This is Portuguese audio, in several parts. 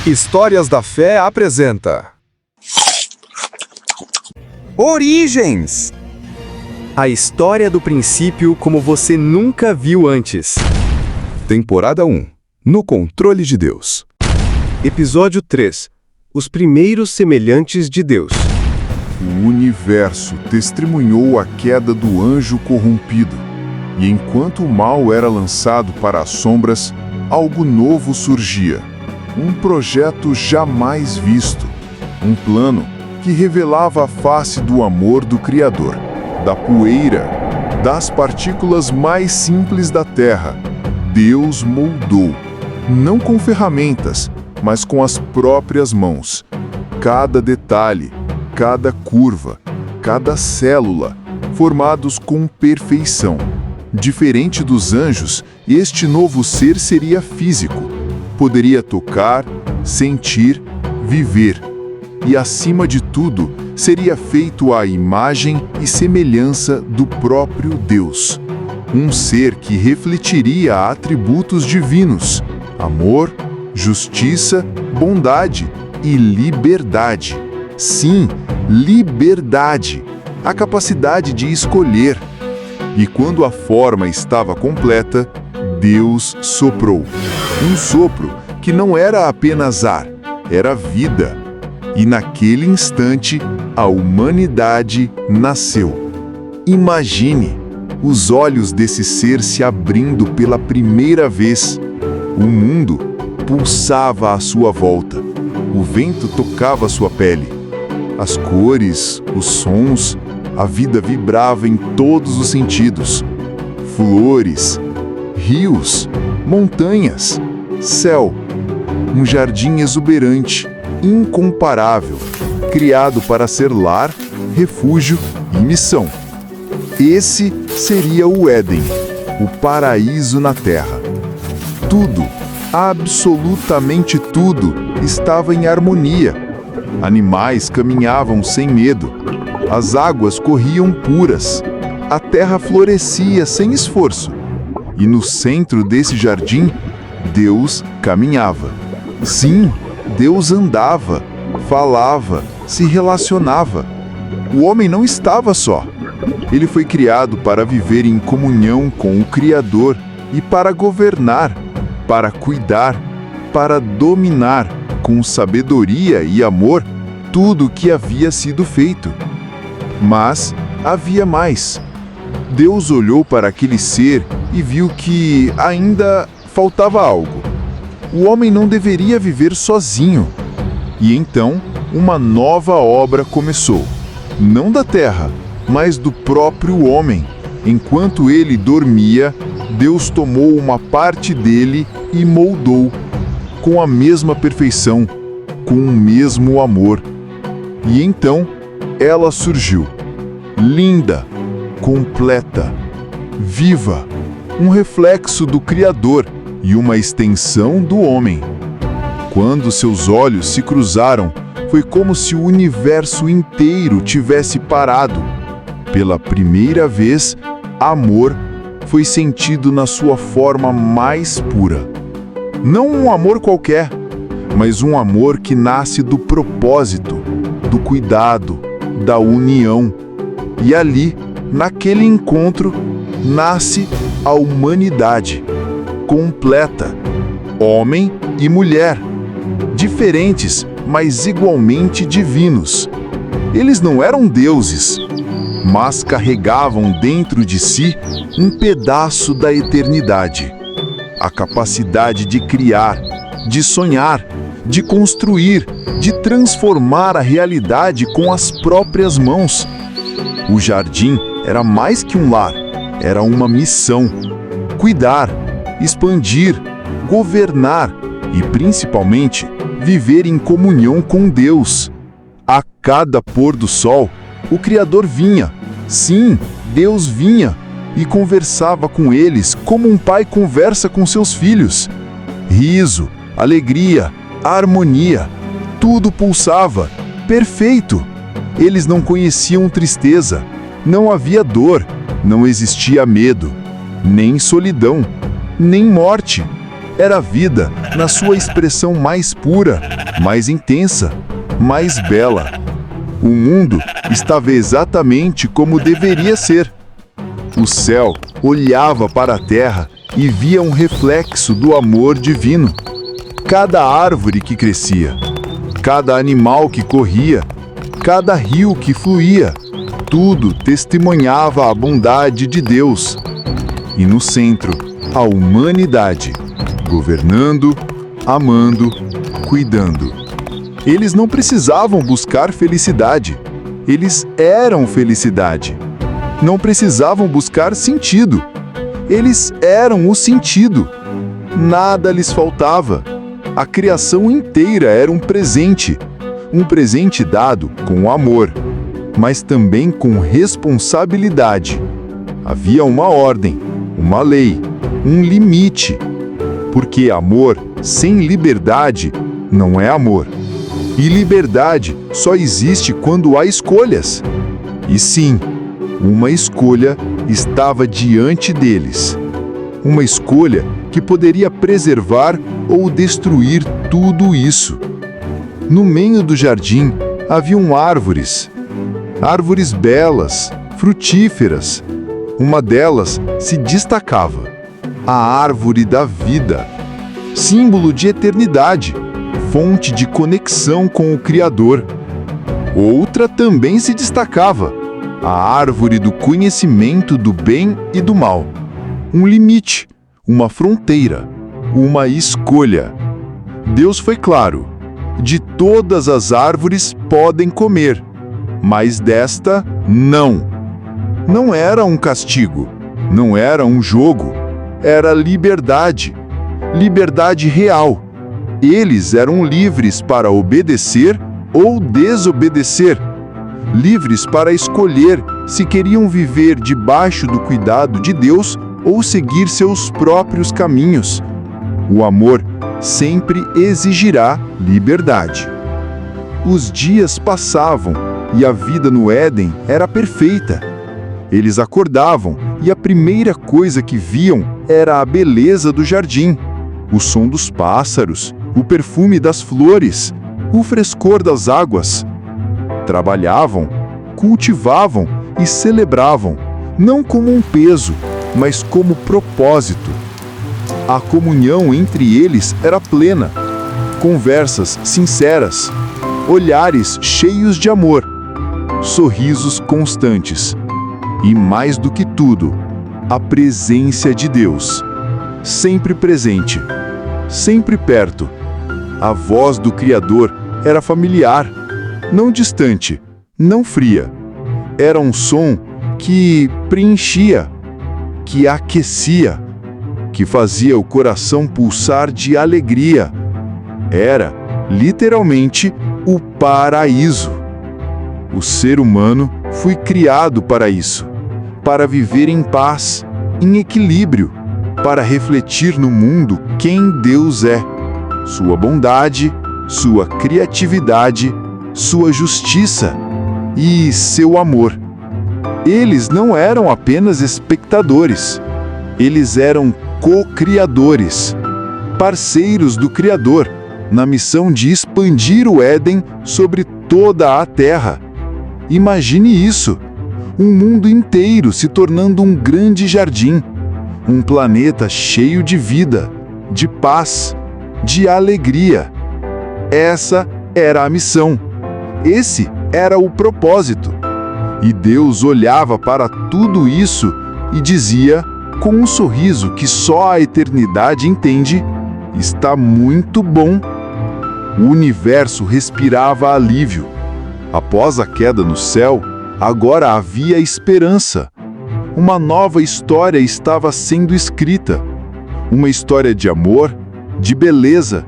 Histórias da Fé apresenta Origens! A história do princípio como você nunca viu antes. Temporada 1. No controle de Deus. Episódio 3. Os primeiros semelhantes de Deus. O universo testemunhou a queda do anjo corrompido, e enquanto o mal era lançado para as sombras, algo novo surgia. Um projeto jamais visto. Um plano que revelava a face do amor do Criador, da poeira, das partículas mais simples da Terra. Deus moldou, não com ferramentas, mas com as próprias mãos. Cada detalhe, cada curva, cada célula, formados com perfeição. Diferente dos anjos, este novo ser seria físico. Poderia tocar, sentir, viver. E, acima de tudo, seria feito à imagem e semelhança do próprio Deus. Um ser que refletiria atributos divinos: amor, justiça, bondade e liberdade. Sim, liberdade, a capacidade de escolher. E quando a forma estava completa, Deus soprou. Um sopro que não era apenas ar, era vida. E naquele instante, a humanidade nasceu. Imagine os olhos desse ser se abrindo pela primeira vez. O mundo pulsava à sua volta. O vento tocava sua pele. As cores, os sons, a vida vibrava em todos os sentidos. Flores, rios, montanhas, céu. Um jardim exuberante, incomparável, criado para ser lar, refúgio e missão. Esse seria o Éden, o paraíso na Terra. Tudo, absolutamente tudo, estava em harmonia. Animais caminhavam sem medo. As águas corriam puras. A terra florescia sem esforço. E no centro desse jardim, Deus caminhava. Sim, Deus andava, falava, se relacionava. O homem não estava só. Ele foi criado para viver em comunhão com o Criador e para governar, para cuidar, para dominar, com sabedoria e amor, tudo o que havia sido feito. Mas havia mais. Deus olhou para aquele ser e viu que ainda faltava algo. O homem não deveria viver sozinho. E então, uma nova obra começou. Não da terra, mas do próprio homem. Enquanto ele dormia, Deus tomou uma parte dele e moldou, com a mesma perfeição, com o mesmo amor. E então, ela surgiu, linda, completa, viva, um reflexo do Criador e uma extensão do homem. Quando seus olhos se cruzaram, foi como se o universo inteiro tivesse parado. Pela primeira vez, amor foi sentido na sua forma mais pura. Não um amor qualquer, mas um amor que nasce do propósito, do cuidado, da união. E ali, naquele encontro, nasce a humanidade, completa, homem e mulher, diferentes, mas igualmente divinos. Eles não eram deuses, mas carregavam dentro de si um pedaço da eternidade. A capacidade de criar, de sonhar, de construir, de transformar a realidade com as próprias mãos. O jardim era mais que um lar, era uma missão. Cuidar, expandir, governar e, principalmente, viver em comunhão com Deus. A cada pôr do sol, o Criador vinha. Sim, Deus vinha e conversava com eles como um pai conversa com seus filhos. Riso, alegria, harmonia, tudo pulsava, perfeito. Eles não conheciam tristeza, não havia dor, não existia medo, nem solidão, nem morte. Era vida na sua expressão mais pura, mais intensa, mais bela. O mundo estava exatamente como deveria ser. O céu olhava para a terra e via um reflexo do amor divino. Cada árvore que crescia, cada animal que corria, cada rio que fluía, tudo testemunhava a bondade de Deus. E no centro, a humanidade, governando, amando, cuidando. Eles não precisavam buscar felicidade, eles eram felicidade. Não precisavam buscar sentido, eles eram o sentido. Nada lhes faltava. A criação inteira era um presente dado com amor, mas também com responsabilidade. Havia uma ordem, uma lei, um limite, porque amor sem liberdade não é amor. E liberdade só existe quando há escolhas. E sim, uma escolha estava diante deles. Uma escolha que poderia preservar ou destruir tudo isso. No meio do jardim haviam árvores. Árvores belas, frutíferas. Uma delas se destacava. A árvore da vida. Símbolo de eternidade. Fonte de conexão com o Criador. Outra também se destacava, a árvore do conhecimento do bem e do mal. Um limite, uma fronteira, uma escolha. Deus foi claro: de todas as árvores podem comer, mas desta não. Não era um castigo, não era um jogo, era liberdade, liberdade real. Eles eram livres para obedecer ou desobedecer, livres para escolher se queriam viver debaixo do cuidado de Deus ou seguir seus próprios caminhos. O amor sempre exigirá liberdade. Os dias passavam e a vida no Éden era perfeita. Eles acordavam e a primeira coisa que viam era a beleza do jardim, o som dos pássaros, o perfume das flores, o frescor das águas. Trabalhavam, cultivavam e celebravam, não como um peso, mas como propósito. A comunhão entre eles era plena, conversas sinceras, olhares cheios de amor, sorrisos constantes e, mais do que tudo, a presença de Deus, sempre presente, sempre perto. A voz do Criador era familiar, não distante, não fria. Era um som que preenchia, que aquecia, que fazia o coração pulsar de alegria. Era, literalmente, o paraíso. O ser humano foi criado para isso, para viver em paz, em equilíbrio, para refletir no mundo quem Deus é. Sua bondade, sua criatividade, sua justiça e seu amor. Eles não eram apenas espectadores, eles eram co-criadores, parceiros do Criador, na missão de expandir o Éden sobre toda a Terra. Imagine isso, um mundo inteiro se tornando um grande jardim, um planeta cheio de vida, de paz, de alegria. Essa era a missão. Esse era o propósito. E Deus olhava para tudo isso e dizia, com um sorriso que só a eternidade entende: está muito bom. O universo respirava alívio. Após a queda no céu, agora havia esperança. Uma nova história estava sendo escrita. Uma história de amor, de beleza,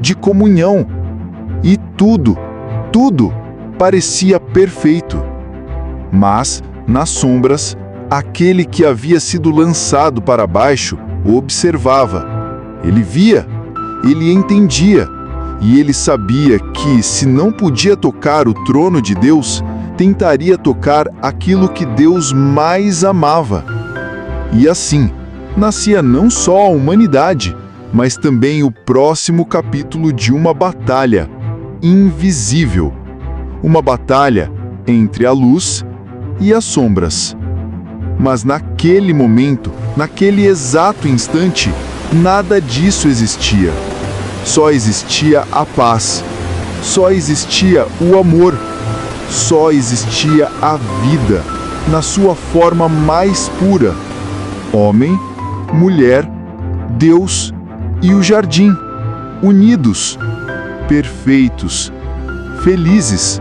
de comunhão. E tudo parecia perfeito. Mas, nas sombras, aquele que havia sido lançado para baixo observava. Ele via, ele entendia, e ele sabia que, se não podia tocar o trono de Deus, tentaria tocar aquilo que Deus mais amava. E assim, nascia não só a humanidade, mas também o próximo capítulo de uma batalha invisível. Uma batalha entre a luz e as sombras. Mas naquele momento, naquele exato instante, nada disso existia. Só existia a paz. Só existia o amor. Só existia a vida, na sua forma mais pura. Homem, mulher, Deus e o jardim, unidos, perfeitos, felizes.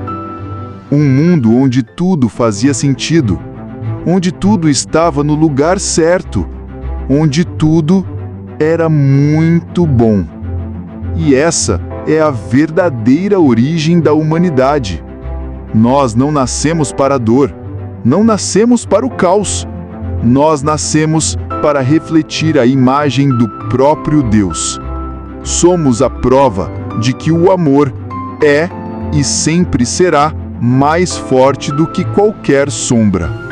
Um mundo onde tudo fazia sentido, onde tudo estava no lugar certo, onde tudo era muito bom. E essa é a verdadeira origem da humanidade. Nós não nascemos para a dor, não nascemos para o caos. Nós nascemos para refletir a imagem do próprio Deus. Somos a prova de que o amor é e sempre será mais forte do que qualquer sombra.